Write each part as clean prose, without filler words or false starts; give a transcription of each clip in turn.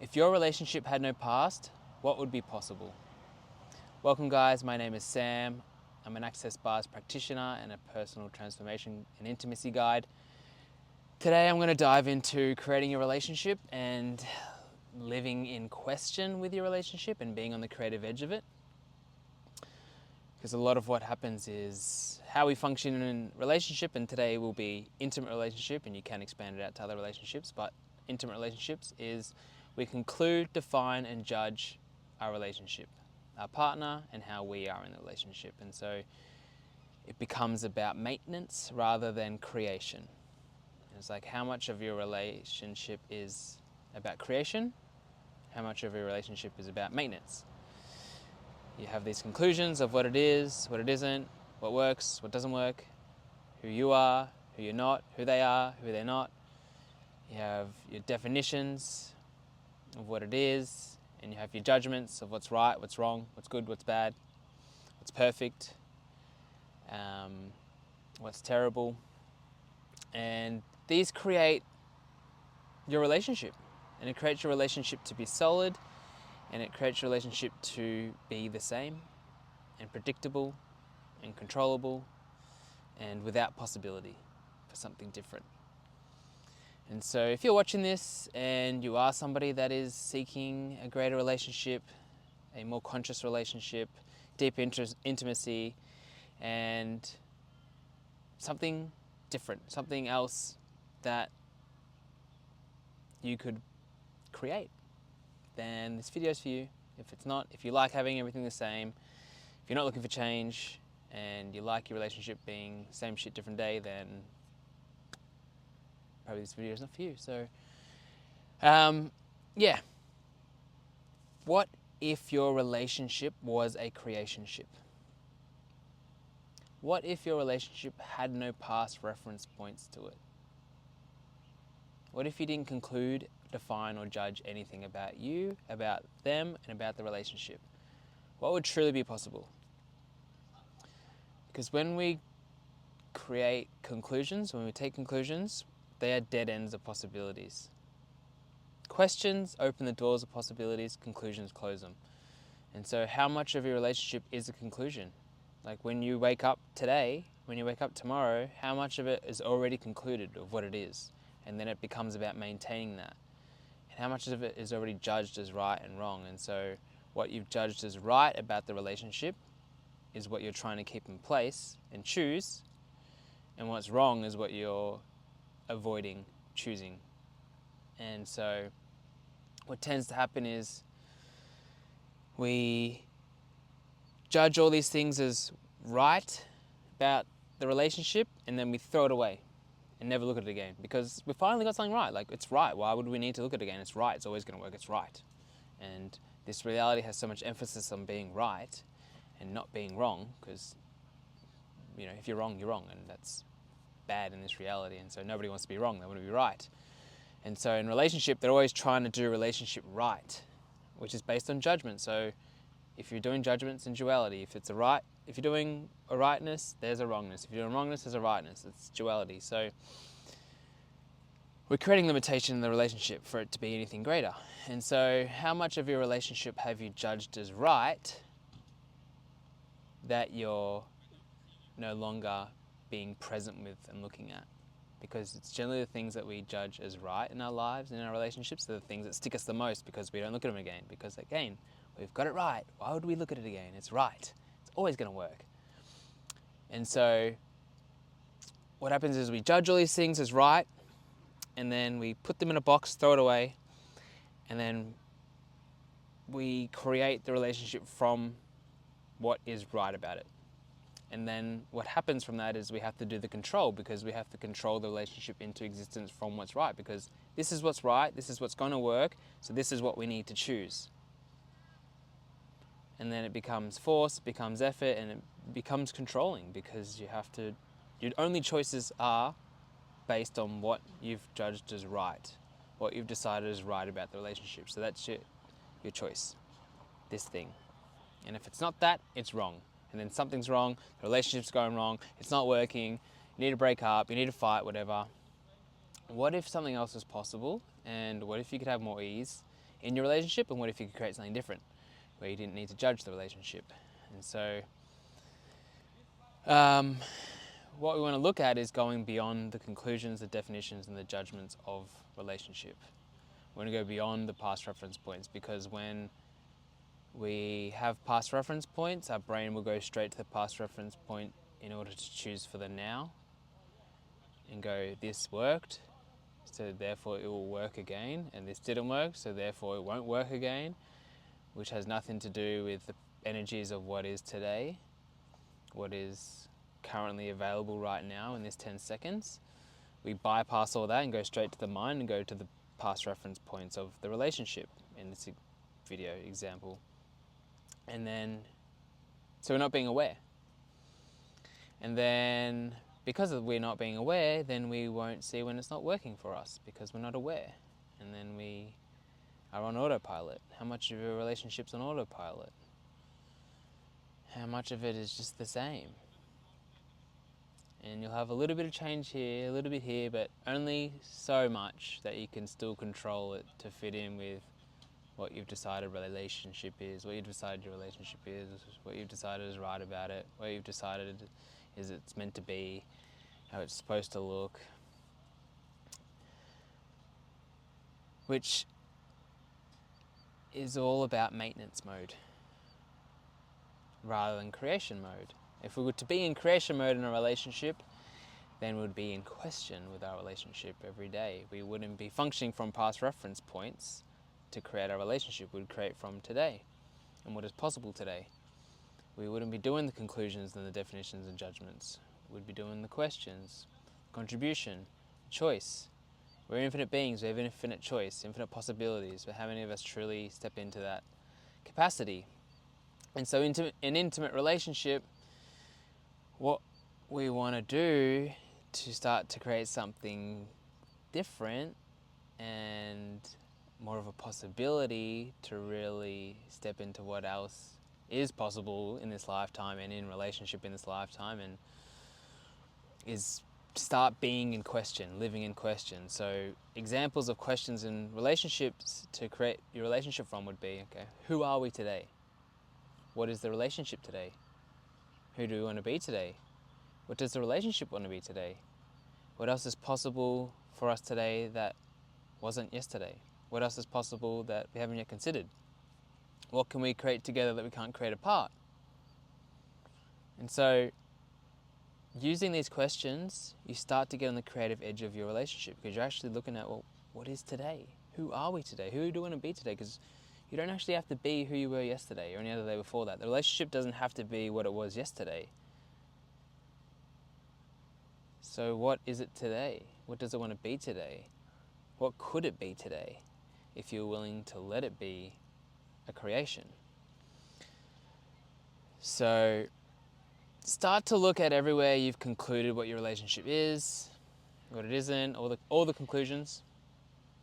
If your relationship had no past, what would be possible? Welcome guys, my name is Sam. I'm an Access Bars practitioner and a personal transformation and intimacy guide. Today I'm going to dive into creating a relationship and living in question with your relationship and being on the creative edge of it. Because a lot of what happens is how we function in relationship, and today will be intimate relationship, and you can expand it out to other relationships, but intimate relationships is we conclude, define and judge our relationship, our partner, and how we are in the relationship. And so it becomes about maintenance rather than creation. It's like how much of your relationship is about creation, how much of your relationship is about maintenance. You have these conclusions of what it is, what it isn't, what works, what doesn't work, who you are, who you're not, who they are, who they're not. You have your definitions of what it is, and you have your judgments of what's right, what's wrong, what's good, what's bad, what's perfect, what's terrible. And these create your relationship, and it creates your relationship to be solid, and it creates your relationship to be the same and predictable and controllable and without possibility for something different. And so if you're watching this and you are somebody that is seeking a greater relationship, a more conscious relationship, deep intimacy, and something different, something else that you could create, then this video is for you. If it's not, if you like having everything the same, if you're not looking for change and you like your relationship being same shit different day, then probably this video is not for you. So yeah, what if your relationship was a creationship? What if your relationship had no past reference points to it? What if you didn't conclude, define or judge anything about you, about them, and about the relationship? What would truly be possible? Because when we create conclusions, when we take conclusions, they are dead ends of possibilities. Questions open the doors of possibilities, conclusions close them. And so how much of your relationship is a conclusion? Like when you wake up today, when you wake up tomorrow, how much of it is already concluded of what it is? And then it becomes about maintaining that. And how much of it is already judged as right and wrong? And so what you've judged as right about the relationship is what you're trying to keep in place and choose. And what's wrong is what you're avoiding choosing. And so what tends to happen is we judge all these things as right about the relationship, and then we throw it away and never look at it again because we finally got something right. Like, it's right. Why would we need to look at it again? It's right. It's always going to work. It's right. And this reality has so much emphasis on being right and not being wrong, because, you know, if you're wrong, you're wrong, and that's bad in this reality. And so nobody wants to be wrong. They want to be right. And so in relationship, they're always trying to do relationship right, which is based on judgment. So if you're doing judgments and duality, if it's a right, if you're doing a rightness, there's a wrongness. If you're doing wrongness, there's a rightness. It's duality. So we're creating limitation in the relationship for it to be anything greater. And so how much of your relationship have you judged as right that you're no longer being present with and looking at? Because it's generally the things that we judge as right in our lives, in our relationships, are the things that stick us the most, because we don't look at them again. Because again, we've got it right. Why would we look at it again? It's right. It's always going to work. And so what happens is we judge all these things as right, and then we put them in a box, throw it away, and then we create the relationship from what is right about it. And then what happens from that is we have to do the control, because we have to control the relationship into existence from what's right, because this is what's right, this is what's going to work, so this is what we need to choose. And then it becomes force, it becomes effort, and it becomes controlling, because you have to, your only choices are based on what you've judged as right, what you've decided is right about the relationship. So that's your choice, this thing. And if it's not that, it's wrong. And then something's wrong, the relationship's going wrong, it's not working, you need to break up, you need to fight, whatever. What if something else is possible? And what if you could have more ease in your relationship, and what if you could create something different where you didn't need to judge the relationship? And so what we want to look at is going beyond the conclusions, the definitions, and the judgments of relationship. We want to go beyond the past reference points, because when we have past reference points, our brain will go straight to the past reference point in order to choose for the now and go, this worked, so therefore it will work again, and this didn't work, so therefore it won't work again, which has nothing to do with the energies of what is today, what is currently available right now in this 10 seconds. We bypass all that and go straight to the mind and go to the past reference points of the relationship in this video example. And then, so we're not being aware. And then, because we're not being aware, then we won't see when it's not working for us, because we're not aware. And then we are on autopilot. How much of your relationship's on autopilot? How much of it is just the same? And you'll have a little bit of change here, a little bit here, but only so much that you can still control it to fit in with what you've decided relationship is, what you've decided your relationship is, what you've decided is right about it, what you've decided is it's meant to be, how it's supposed to look. Which is all about maintenance mode rather than creation mode. If we were to be in creation mode in a relationship, then we'd be in question with our relationship every day. We wouldn't be functioning from past reference points to create our relationship. We'd create from today and what is possible today. We wouldn't be doing the conclusions and the definitions and judgments. We'd be doing the questions, contribution, choice. We're infinite beings, we have infinite choice, infinite possibilities, but how many of us truly step into that capacity? And so in an intimate relationship, what we want to do to start to create something different and more of a possibility to really step into what else is possible in this lifetime and in relationship in this lifetime, and is start being in question, living in question. So examples of questions in relationships to create your relationship from would be, okay, who are we today? What is the relationship today? Who do we want to be today? What does the relationship want to be today? What else is possible for us today that wasn't yesterday? What else is possible that we haven't yet considered? What can we create together that we can't create apart? And so, using these questions, you start to get on the creative edge of your relationship, because you're actually looking at, well, what is today? Who are we today? Who do we want to be today? Because you don't actually have to be who you were yesterday or any other day before that. The relationship doesn't have to be what it was yesterday. So what is it today? What does it want to be today? What could it be today if you're willing to let it be a creation? So start to look at everywhere you've concluded what your relationship is, what it isn't, all the conclusions,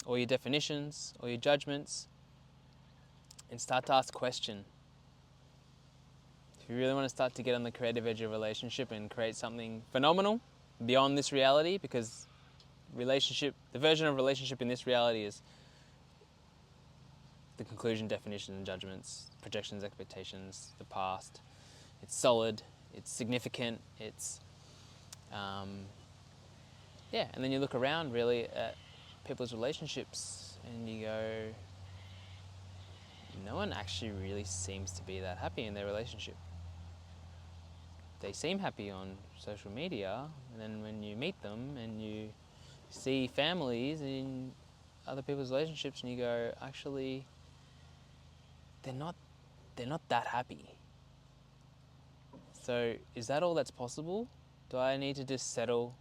all your definitions, all your judgments, and start to ask question. If you really want to start to get on the creative edge of a relationship and create something phenomenal beyond this reality, because the version of relationship in this reality is the conclusion, definition, and judgments, projections, expectations, the past. It's solid, it's significant, it's, and then you look around really at people's relationships and you go, no one actually really seems to be that happy in their relationship. They seem happy on social media, and then when you meet them and you see families in other people's relationships and you go, actually, they're not that happy. So is that all that's possible? Do I need to just settle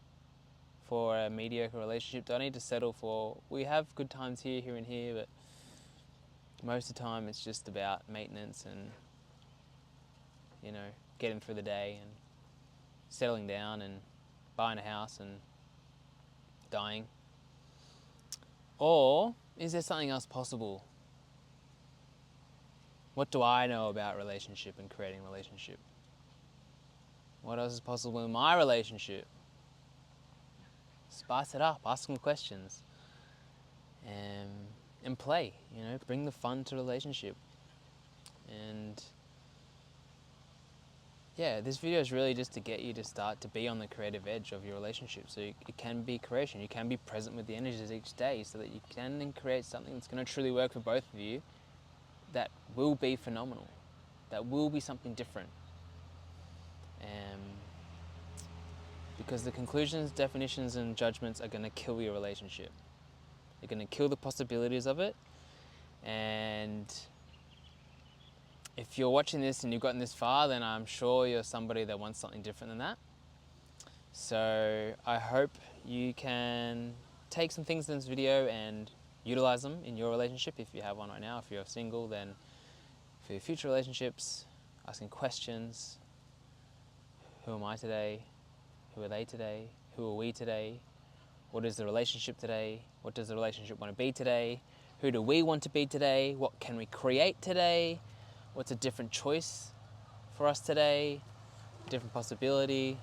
for a mediocre relationship? Do I need to settle for, we have good times here and here, but most of the time it's just about maintenance and, getting through the day and settling down and buying a house and dying? Or is there something else possible? What do I know about relationship and creating relationship? What else is possible in my relationship? Spice it up, ask some questions. and play, you know, bring the fun to the relationship. And yeah, this video is really just to get you to start to be on the creative edge of your relationship. So it can be creation, you can be present with the energies each day so that you can then create something that's going to truly work for both of you, that will be phenomenal, that will be something different. Because the conclusions, definitions, and judgments are going to kill your relationship. They're going to kill the possibilities of it. And if you're watching this and you've gotten this far, then I'm sure you're somebody that wants something different than that. So I hope you can take some things in this video and utilize them in your relationship if you have one right now. If you're single, then for your future relationships, asking questions. Who am I today? Who are they today? Who are we today? What is the relationship today? What does the relationship want to be today? Who do we want to be today? What can we create today? What's a different choice for us today? Different possibility?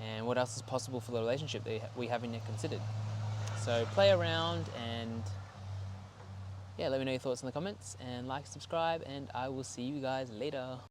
And what else is possible for the relationship that we haven't yet considered? So play around and yeah, let me know your thoughts in the comments and like, subscribe, and I will see you guys later.